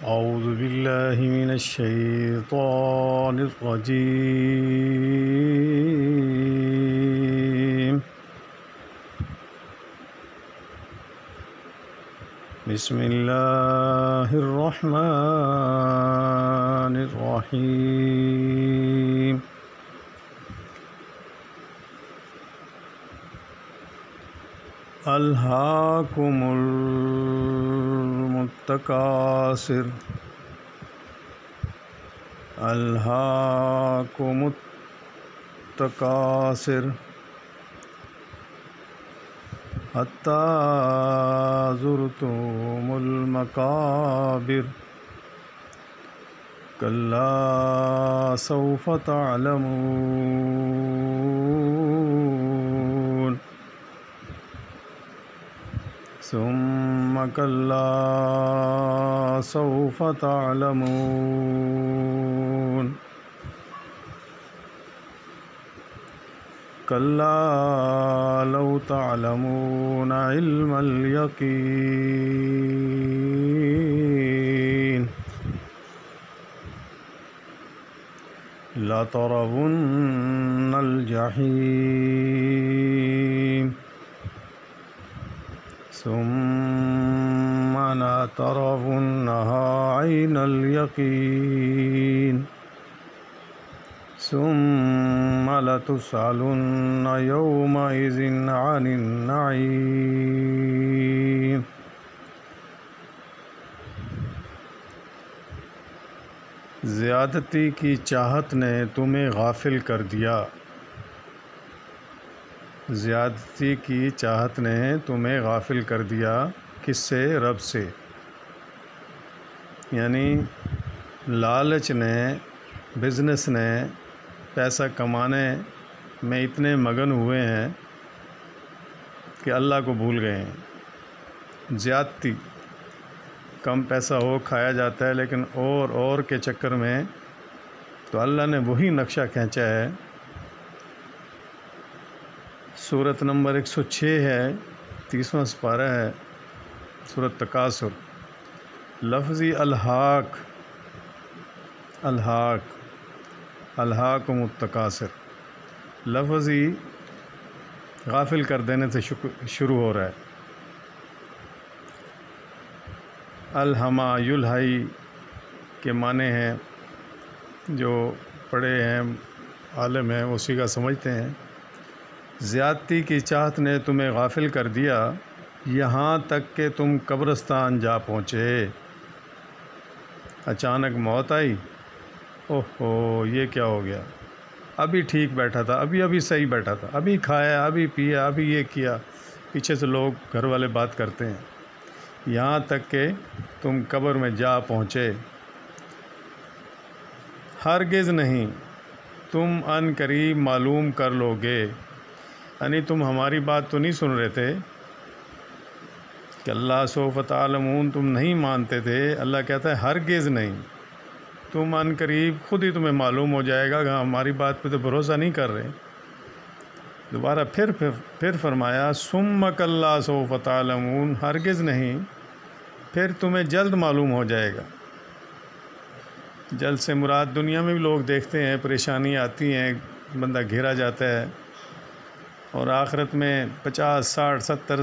أعوذ بالله من الشيطان الرجيم. بسم الله الرحمن الرحيم. ألهاكم التكاثر ألهاكم التكاثر حتى زرتم المقابر كلا سوف تعلمون ثم كلا سوف تعلمون كلا لو تعلمون علم اليقين لترون الجحيم ثم لترونها عين اليقين ثم لتسألن يومئذ عن النعيم. زیادتی کی چاہت نے تمہیں غافل کر دیا. زیادتی کی چاہت نے تمہیں غافل کر دیا. کس سے؟ رب سے. یعنی لالچ نے، بزنس نے، پیسہ کمانے میں اتنے مگن ہوئے ہیں کہ اللہ کو بھول گئے ہیں. زیادتی، کم پیسہ ہو کھایا جاتا ہے، لیکن اور کے چکر میں تو اللہ نے وہی نقشہ کھینچا ہے. سورت نمبر 106 ہے، 30واں سپارہ ہے، سورت تکاثر. لفظی الحاق، الحاکم التکاثر، لفظی غافل کر دینے سے شروع ہو رہا ہے. الہما یلہی کے معنی ہیں، جو پڑھے ہیں عالم ہیں اسی کا سمجھتے ہیں. زیادتی کی چاہت نے تمہیں غافل کر دیا یہاں تک کہ تم قبرستان جا پہنچے. اچانک موت آئی. اوہو، یہ کیا ہو گیا؟ ابھی ٹھیک بیٹھا تھا، ابھی صحیح بیٹھا تھا، ابھی کھایا، ابھی پیا، ابھی یہ کیا. پیچھے سے لوگ گھر والے بات کرتے ہیں. یہاں تک کہ تم قبر میں جا پہنچے. ہرگز نہیں، تم ان قریب معلوم کر لو گے. یعنی تم ہماری بات تو نہیں سن رہے تھے کہ اللہ سوف تعلمون، تم نہیں مانتے تھے. اللہ کہتا ہے ہرگز نہیں، تم ان قریب خود ہی تمہیں معلوم ہو جائے گا کہ ہماری بات پہ تو بھروسہ نہیں کر رہے. دوبارہ پھر فرمایا ثم کلا سوف تعلمون، ہرگز نہیں، پھر تمہیں جلد معلوم ہو جائے گا. جلد سے مراد دنیا میں بھی لوگ دیکھتے ہیں، پریشانی آتی ہیں، بندہ گھیرا جاتا ہے، اور آخرت میں 50 60 70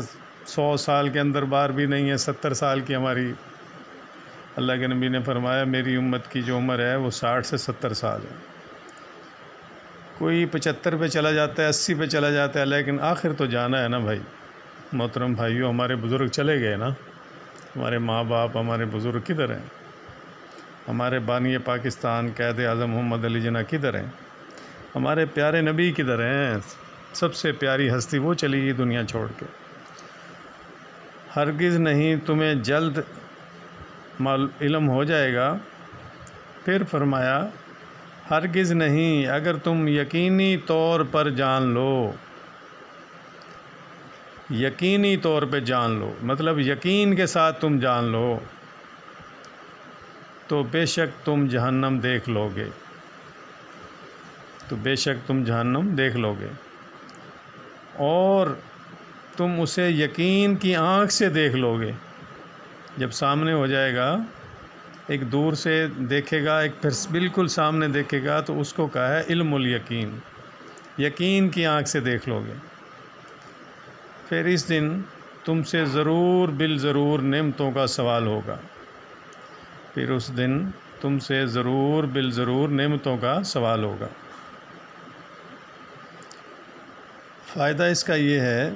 100 سال کے اندر بار بھی نہیں ہے. 70 سال کی ہماری، اللہ کے نبی نے فرمایا میری امت کی جو عمر ہے وہ 60 سے 70 سال ہے. کوئی 75 پہ چلا جاتا ہے، 80 پہ چلا جاتا ہے، لیکن آخر تو جانا ہے نا بھائی. محترم بھائیو، ہمارے بزرگ چلے گئے نا، ہمارے ماں باپ، ہمارے بزرگ کدھر ہیں؟ ہمارے بانی پاکستان قائد اعظم محمد علی جناح کدھر ہیں؟ ہمارے پیارے نبی کدھر ہیں؟ سب سے پیاری ہستی وہ چلی گئی دنیا چھوڑ کے. ہرگز نہیں، تمہیں جلد علم ہو جائے گا. پھر فرمایا ہرگز نہیں، اگر تم یقینی طور پر جان لو. یقینی طور پہ جان لو مطلب یقین کے ساتھ تم جان لو تو بے شک تم جہنم دیکھ لو گے. اور تم اسے یقین کی آنکھ سے دیکھ لو گے. جب سامنے ہو جائے گا ایک دور سے دیکھے گا، ایک پھر بالکل سامنے دیکھے گا، تو اس کو کہا ہے علم الیقین، یقین کی آنکھ سے دیکھ لو گے۔ پھر اس دن تم سے ضرور بالضرور نعمتوں کا سوال ہوگا، پھر اس دن تم سے ضرور بالضرور نعمتوں کا سوال ہوگا۔ فائدہ اس کا یہ ہے،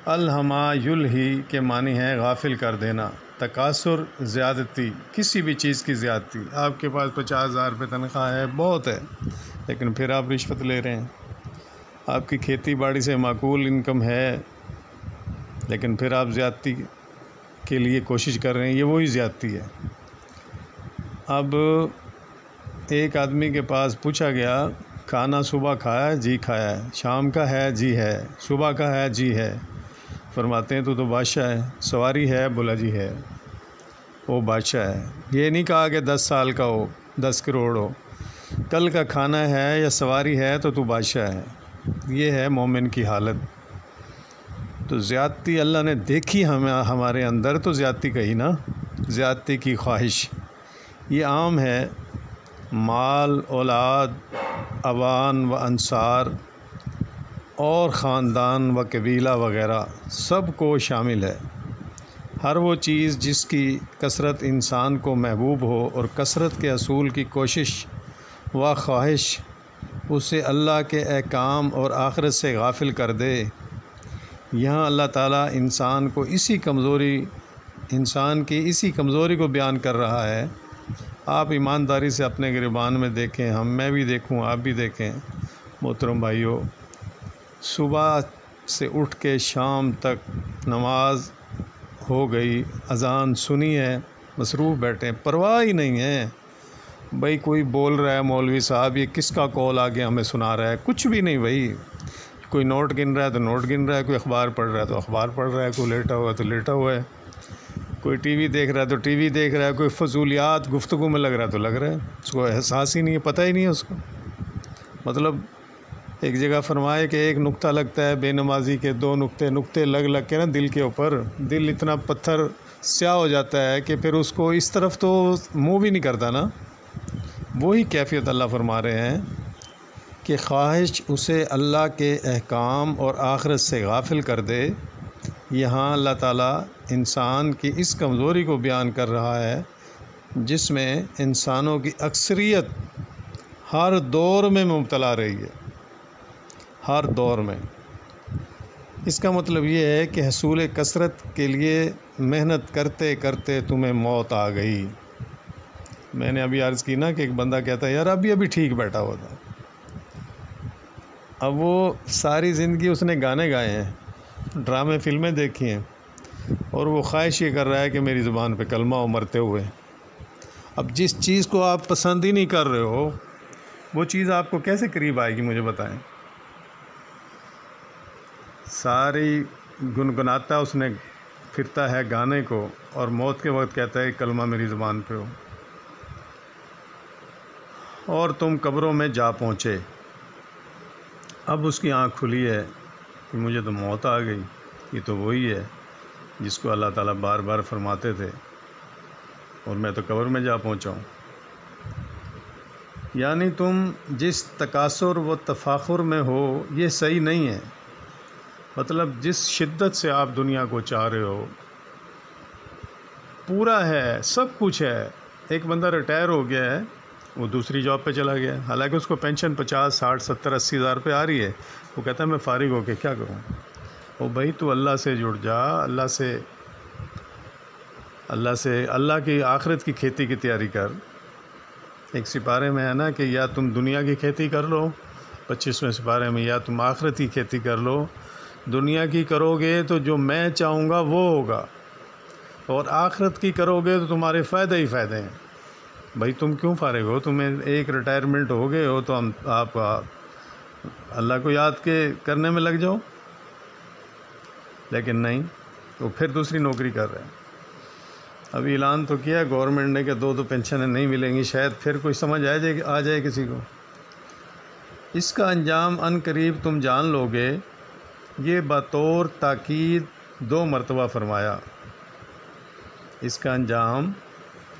الہما یلہی کے معنی ہے غافل کر دینا، تکاثر زیادتی، کسی بھی چیز کی زیادتی۔ آپ کے پاس 50,000 روپے تنخواہ ہے، بہت ہے، لیکن پھر آپ رشوت لے رہے ہیں۔ آپ کی کھیتی باڑی سے معقول انکم ہے، لیکن پھر آپ زیادتی کے لیے کوشش کر رہے ہیں، یہ وہی زیادتی ہے۔ اب ایک آدمی کے پاس پوچھا گیا، کھانا صبح کھایا ہے؟ جی کھایا ہے۔ شام کا ہے؟ جی ہے۔ صبح کا ہے؟ جی ہے۔ فرماتے ہیں تو بادشاہ ہے۔ سواری ہے؟ بولا جی ہے۔ وہ بادشاہ ہے۔ یہ نہیں کہا کہ 10 سال کا ہو، 10 کروڑ ہو۔ کل کا کھانا ہے یا سواری ہے تو بادشاہ ہے۔ یہ ہے مومن کی حالت۔ تو زیادتی اللہ نے دیکھی ہمارے اندر، تو زیادتی کہی نا، زیادتی کی خواہش۔ یہ عام ہے، مال، اولاد، اوان و انصار اور خاندان و قبیلہ وغیرہ سب کو شامل ہے۔ ہر وہ چیز جس کی کثرت انسان کو محبوب ہو اور کثرت کے حصول کی کوشش و خواہش اسے اللہ کے احکام اور آخرت سے غافل کر دے، یہاں اللہ تعالیٰ انسان کی اسی کمزوری کو بیان کر رہا ہے۔ آپ ایمانداری سے اپنے گریبان میں دیکھیں، میں بھی دیکھوں، آپ بھی دیکھیں۔ محترم بھائیو، صبح سے اٹھ کے شام تک نماز ہو گئی، اذان سنی ہے، مصروف بیٹھے، پرواہ ہی نہیں ہے بھائی کوئی بول رہا ہے مولوی صاحب، یہ کس کا کال آگے ہمیں سنا رہا ہے، کچھ بھی نہیں بھائی۔ کوئی نوٹ گن رہا ہے تو نوٹ گن رہا ہے، کوئی اخبار پڑھ رہا ہے تو اخبار پڑھ رہا ہے، کوئی لیٹا ہوا ہے تو لیٹا ہوا ہے، کوئی ٹی وی دیکھ رہا ہے تو ٹی وی دیکھ رہا ہے، کوئی فضولیات گفتگو میں لگ رہا ہے تو لگ رہا ہے، اس کو احساس ہی نہیں ہے، پتہ ہی نہیں ہے اس کو۔ مطلب ایک جگہ فرمائے کہ ایک نقطہ لگتا ہے بے نمازی کے، 2 نقطے لگ کے نا دل کے اوپر، دل اتنا پتھر سیاہ ہو جاتا ہے کہ پھر اس کو اس طرف تو منہ بھی نہیں کرتا نا۔ وہی کیفیت اللہ فرما رہے ہیں کہ خواہش اسے اللہ کے احکام اور آخرت سے غافل کر دے۔ یہاں اللہ تعالیٰ انسان کی اس کمزوری کو بیان کر رہا ہے جس میں انسانوں کی اکثریت ہر دور میں مبتلا رہی ہے، ہر دور میں۔ اس کا مطلب یہ ہے کہ حصول کثرت کے لیے محنت کرتے کرتے تمہیں موت آ گئی۔ میں نے ابھی عرض کی نا کہ ایک بندہ کہتا ہے یار ابھی ٹھیک بیٹھا ہوا تھا، اب وہ ساری زندگی اس نے گانے گائے ہیں، ڈرامے فلمیں دیکھی ہیں، اور وہ خواہش یہ کر رہا ہے کہ میری زبان پہ کلمہ ہو مرتے ہوئے۔ اب جس چیز کو آپ پسند ہی نہیں کر رہے ہو، وہ چیز آپ کو کیسے قریب آئے گی مجھے بتائیں۔ ساری گنگناتا اس نے پھرتا ہے گانے کو، اور موت کے وقت کہتا ہے کہ کلمہ میری زبان پہ ہو، اور تم قبروں میں جا پہنچے۔ اب اس کی آنکھ کھلی ہے کہ مجھے تو موت آ گئی۔ یہ تو وہی ہے جس کو اللہ تعالیٰ بار بار فرماتے تھے، اور میں تو قبر میں جا پہنچا ہوں۔ یعنی تم جس تکاثر و تفاخر میں ہو یہ صحیح نہیں ہے۔ مطلب جس شدت سے آپ دنیا کو چاہ رہے ہو، پورا ہے، سب کچھ ہے۔ ایک بندہ ریٹائر ہو گیا ہے، وہ دوسری جاب پہ چلا گیا، حالانکہ اس کو پینشن 50، 60، 70، 80 ہزار روپے آ رہی ہے، وہ کہتا ہے میں فارغ ہو کے کیا کروں۔ او بھائی تو اللہ سے جڑ جا، اللہ کی آخرت کی کھیتی کی تیاری کر۔ ایک سپارے میں ہے نا کہ یا تم دنیا کی کھیتی کر لو، 25ویں سپارے میں، یا تم آخرت کی کھیتی کر لو۔ دنیا کی کرو گے تو جو میں چاہوں گا وہ ہوگا، اور آخرت کی کرو گے تو تمہارے فائدے ہی فائدے ہیں۔ بھائی تم کیوں فارغ ہو؟ تمہیں ایک ریٹائرمنٹ ہو گئے ہو تو آپ اللہ کو یاد کرنے میں لگ جاؤ، لیکن نہیں، وہ پھر دوسری نوکری کر رہے ہیں۔ ابھی اعلان تو کیا گورنمنٹ نے کہ 2 پینشنیں نہیں ملیں گی، شاید پھر کوئی سمجھ آ جائے کسی کو۔ اس کا انجام عن قریب تم جان لو گے، یہ بطور تاکید 2 مرتبہ فرمایا۔ اس کا انجام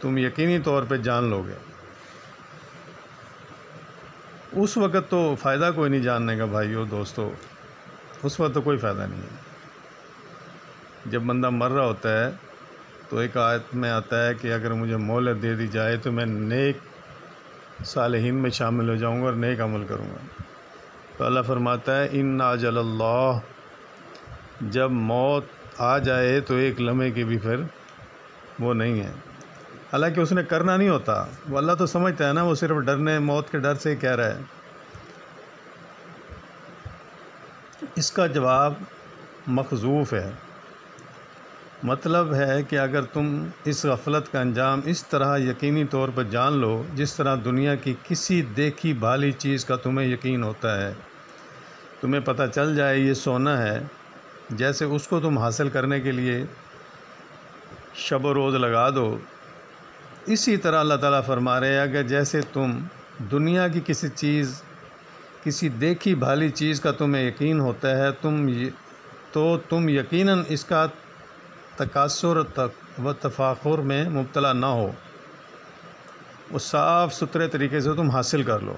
تم یقینی طور پہ جان لو گے۔ اس وقت تو فائدہ کوئی نہیں جاننے کا بھائیو دوستو، اس وقت تو کوئی فائدہ نہیں ہے۔ جب بندہ مر رہا ہوتا ہے تو ایک آیت میں آتا ہے کہ اگر مجھے مہلت دے دی جائے تو میں نیک صالحین میں شامل ہو جاؤں گا اور نیک عمل کروں گا۔ تو اللہ فرماتا ہے ان اجل اللہ، جب موت آ جائے تو ایک لمحے کی بھی پھر وہ نہیں ہے۔ حالانکہ اس نے کرنا نہیں ہوتا، وہ اللہ تو سمجھتا ہے نا، وہ صرف ڈرنے موت کے ڈر سے ہی کہہ رہا ہے۔ اس کا جواب مخذوف ہے، مطلب ہے کہ اگر تم اس غفلت کا انجام اس طرح یقینی طور پر جان لو جس طرح دنیا کی کسی دیکھی بھالی چیز کا تمہیں یقین ہوتا ہے، تمہیں پتہ چل جائے یہ سونا ہے، جیسے اس کو تم حاصل کرنے کے لیے شب و روز لگا دو، اسی طرح اللہ تعالیٰ فرما رہے ہیں کہ جیسے تم دنیا کی کسی دیکھی بھالی چیز کا تمہیں یقین ہوتا ہے تم یقیناً اس کا تکاثر و تفاخر میں مبتلا نہ ہو، وہ صاف ستھرے طریقے سے تم حاصل کر لو۔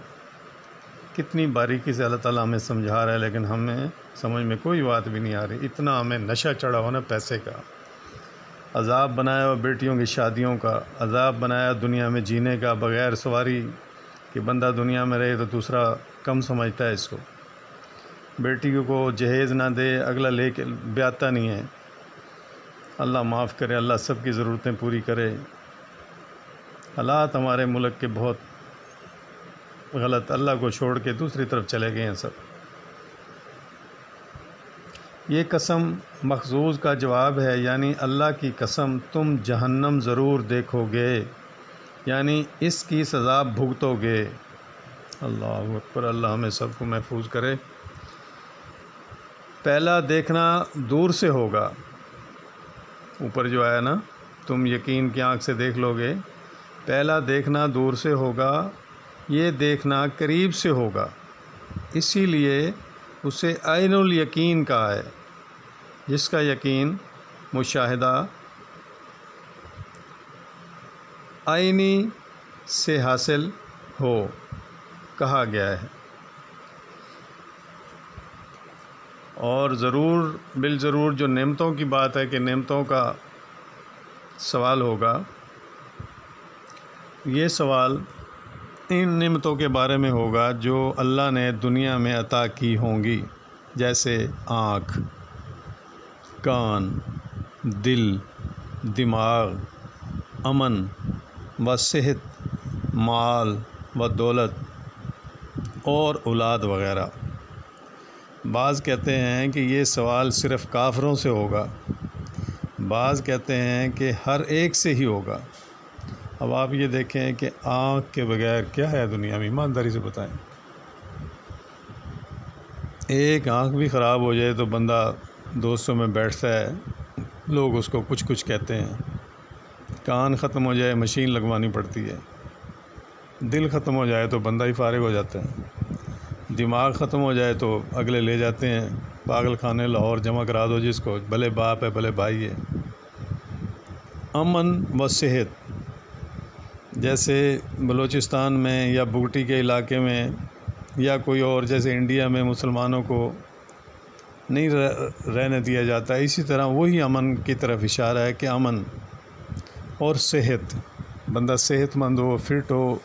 کتنی باریکی سے اللہ تعالیٰ ہمیں سمجھا رہا ہے، لیکن ہمیں سمجھ میں کوئی بات بھی نہیں آ رہی۔ اتنا ہمیں نشہ چڑھا ہو نا پیسے کا، عذاب بنایا ہوا بیٹیوں کی شادیوں کا، عذاب بنایا دنیا میں جینے کا بغیر سواری کہ بندہ دنیا میں رہے تو دوسرا کم سمجھتا ہے اس کو، بیٹی کو جہیز نہ دے اگلا لے کے بیاتا نہیں ہے۔ اللہ معاف کرے، اللہ سب کی ضرورتیں پوری کرے۔ حالات ہمارے ملک کے بہت غلط، اللہ کو چھوڑ کے دوسری طرف چلے گئے ہیں سب۔ یہ قسم مخصوص کا جواب ہے، یعنی اللہ کی قسم تم جہنم ضرور دیکھو گے، یعنی اس کی سزا بھگتو گے۔ اللہ اکبر، اللہ ہمیں سب کو محفوظ کرے۔ پہلا دیکھنا دور سے ہوگا، اوپر جو آیا نا تم یقین کی آنکھ سے دیکھ لو گے، پہلا دیکھنا دور سے ہوگا، یہ دیکھنا قریب سے ہوگا، اسی لیے اسے عین الیقین کہا ہے، جس کا یقین مشاہدہ عینی سے حاصل ہو کہا گیا ہے۔ اور ضرور بالضرور جو نعمتوں کی بات ہے کہ نعمتوں کا سوال ہوگا، یہ سوال ان نعمتوں کے بارے میں ہوگا جو اللہ نے دنیا میں عطا کی ہوں گی، جیسے آنکھ، کان، دل، دماغ، امن و صحت، مال و دولت اور اولاد وغیرہ۔ بعض کہتے ہیں کہ یہ سوال صرف کافروں سے ہوگا، بعض کہتے ہیں کہ ہر ایک سے ہی ہوگا۔ اب آپ یہ دیکھیں کہ آنکھ کے بغیر کیا ہے دنیا میں، ایمانداری سے بتائیں۔ ایک آنکھ بھی خراب ہو جائے تو بندہ دوستوں میں بیٹھتا ہے، لوگ اس کو کچھ کہتے ہیں۔ کان ختم ہو جائے مشین لگوانی پڑتی ہے، دل ختم ہو جائے تو بندہ ہی فارغ ہو جاتا ہے، دماغ ختم ہو جائے تو اگلے لے جاتے ہیں پاگل خانے لاہور جمع کرا دو جس کو، بھلے باپ ہے بھلے بھائی ہے۔ امن و صحت، جیسے بلوچستان میں یا بگٹی کے علاقے میں یا کوئی اور، جیسے انڈیا میں مسلمانوں کو نہیں رہنے دیا جاتا، اسی طرح وہی امن کی طرف اشارہ ہے کہ امن اور صحت، بندہ صحت مند ہو، فٹ ہو،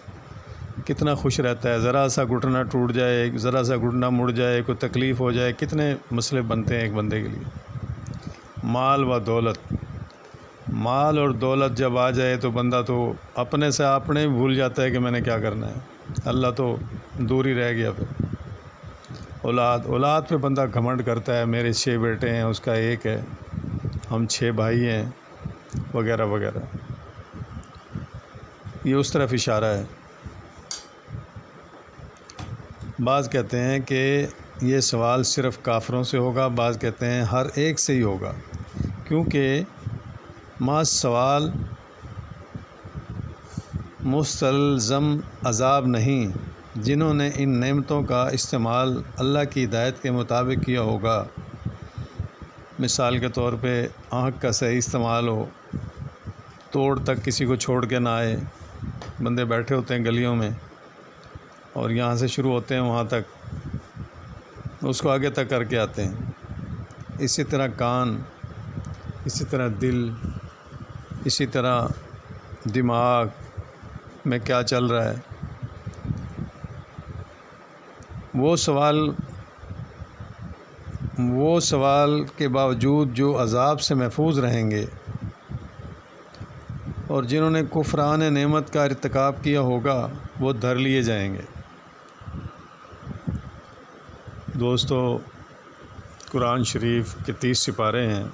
کتنا خوش رہتا ہے۔ ذرا سا گھٹنا ٹوٹ جائے، ذرا سا گھٹنا مڑ جائے، کوئی تکلیف ہو جائے، کتنے مسئلے بنتے ہیں ایک بندے کے لیے۔ مال و دولت، مال اور دولت جب آ جائے تو بندہ تو اپنے سے اپنے بھول جاتا ہے کہ میں نے کیا کرنا ہے، اللہ تو دور ہی رہ گیا۔ پھر اولاد پہ بندہ گھمنڈ کرتا ہے، میرے 6 بیٹے ہیں اس کا 1 ہے، ہم 6 بھائی ہیں وغیرہ وغیرہ، یہ اس طرف اشارہ ہے۔ بعض کہتے ہیں کہ یہ سوال صرف کافروں سے ہوگا، بعض کہتے ہیں ہر ایک سے ہی ہوگا، کیونکہ محض سوال مستلزم عذاب نہیں، جنہوں نے ان نعمتوں کا استعمال اللہ کی ہدایت کے مطابق کیا ہوگا، مثال کے طور پہ آنکھ کا صحیح استعمال ہو، توڑ تک کسی کو چھوڑ کے نہ آئے. بندے بیٹھے ہوتے ہیں گلیوں میں اور یہاں سے شروع ہوتے ہیں وہاں تک اس کو آگے تک کر کے آتے ہیں. اسی طرح کان، اسی طرح دل، اسی طرح دماغ میں کیا چل رہا ہے. وہ سوال کے باوجود جو عذاب سے محفوظ رہیں گے اور جنہوں نے کفران نعمت کا ارتکاب کیا ہوگا وہ دھر لیے جائیں گے. دوستو، قرآن شریف کے 30 سپارے ہیں.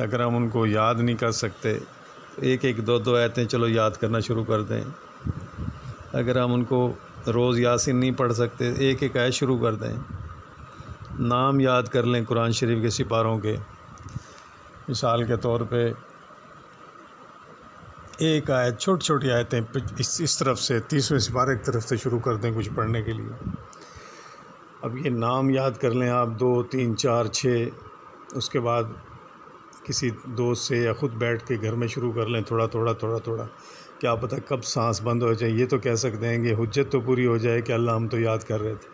اگر ہم ان کو یاد نہیں کر سکتے ایک ایک دو دو آیتیں چلو یاد کرنا شروع کر دیں. اگر ہم ان کو روز یاسین نہیں پڑھ سکتے ایک ایک آیت شروع کر دیں. نام یاد کر لیں قرآن شریف کے سپاروں کے. مثال کے طور پہ ایک آیت، چھوٹی چھوٹی آیتیں اس طرف سے 30ویں سپارے کی طرف سے شروع کر دیں کچھ پڑھنے کے لیے. اب یہ نام یاد کر لیں آپ 2 3 4 6. اس کے بعد کسی دوست سے یا خود بیٹھ کے گھر میں شروع کر لیں تھوڑا تھوڑا تھوڑا تھوڑا. کیا پتہ کب سانس بند ہو جائے. یہ تو کہہ سکتے ہیں کہ حجت تو پوری ہو جائے کہ اللہ ہم تو یاد کر رہے تھے.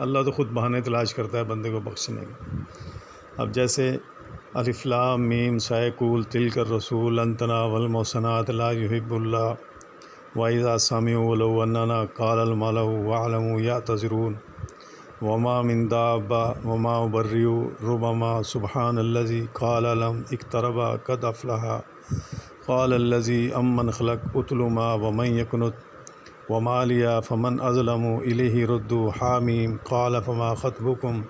اللہ تو خود بہانے تلاش کرتا ہے بندے کو بخشنے کے. اب جیسے الف لام میم سیقول تلک الرسول ان تناول المحصنات لا يحب الله واذا سمعوا لو اننا قال الملأ واعلموا يعتذرون وما من دابة وما أبرئ ربما سبحان الذي قال لم اقترب قد أفلح قال الذي أمن خلق أتل ما ومن يقنت وما لي فمن أظلم إليه ردوا حاميم قال فما خطبكم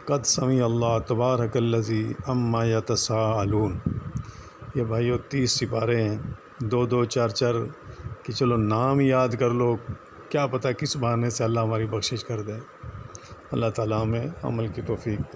قد سمع الله تبارك الذي أما يتساءلون. یہ بھائیو 30 سپارے ہیں، 2 2 4 4 کہ چلو نام یاد کر لو. کیا پتہ کس بہانے سے اللہ ہماری بخشش کر دے. اللہ تعالیٰ ہمیں عمل کی توفیق